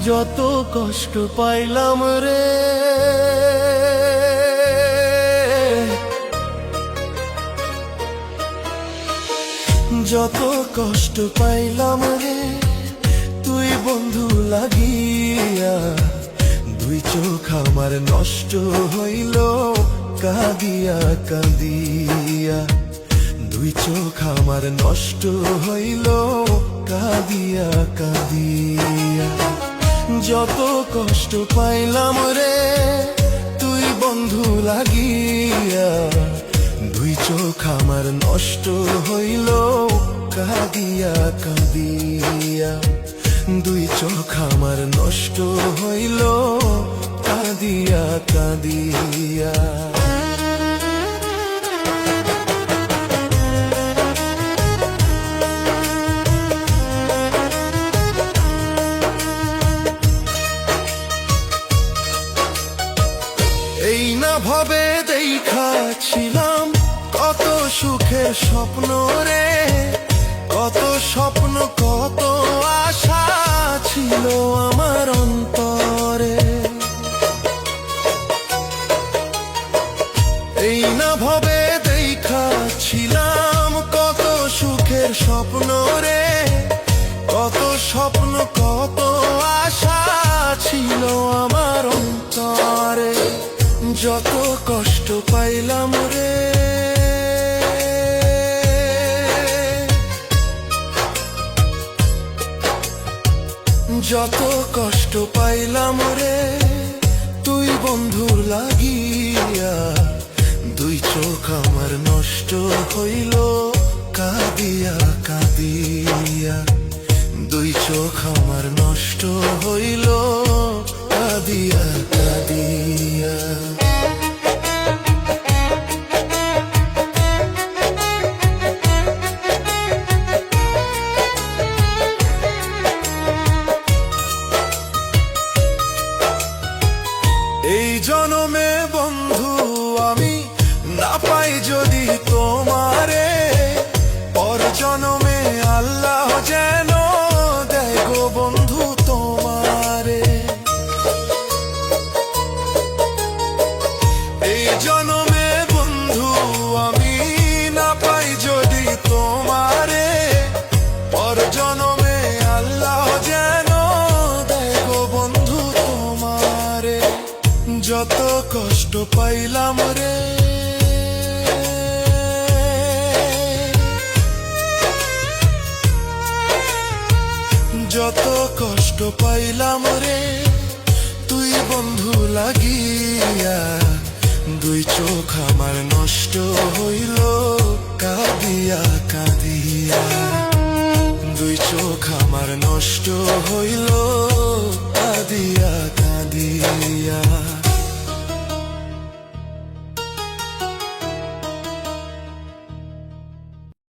যত কষ্ট পাইলাম রে, যত কষ্ট পাইলাম রে, তুই বন্ধু লাগিয়া। দুই চোখ আমার নষ্ট হইল কাঁদিয়া কাঁদিয়া, দুই চোখ আমার নষ্ট হইল কাঁদিয়া কাঁদিয়া। যত কষ্ট পাইলাম রে, তুই বন্ধু লাগিয়া। দুই চোখ আমার নষ্ট হইল কাঁদিয়া কাঁদিয়া, দুই চোখ আমার নষ্ট হইল কাঁদিয়া কাঁদিয়া। এই না ভাবে দেখাছিলাম কত সুখের স্বপ্ন রে, কত স্বপ্ন কত আশা ছিল আমার অন্তরে। এই না ভাবে দেখাছিলাম কত সুখের স্বপ্ন রে, কত স্বপ্ন কত আশা ছিল আমার অন্তরে। যত কষ্ট পাইলাম রে, যত কষ্ট পাইলাম রে, তুই বন্ধু লাগিয়া। দুই চোখ আমার নষ্ট হইল কাঁদিয়া কাঁদিয়া, দুই চোখ আমার নষ্ট হইল কাঁদিয়া কাঁদিয়া। এই জনমে বন্ধু আমি না পাই যদি তোমারে, পর জনমে আল্লাহ যেন দেয় গো বন্ধু তোমারে। এই জনমে বন্ধু আমি না পাই যদি তোমারে, পর জনমে আল্লাহ যেন দেয় গো বন্ধু তোমারে। যত কষ্ট পাইলাম রে, যত কষ্ট পাইলাম রে, তুই বন্ধু লাগিয়া। দুই চোখ আমার নষ্ট হইল কাঁদিয়া কাঁদিয়া, দুই চোখ আমার নষ্ট হইল কাঁদিয়া কাঁদিয়া।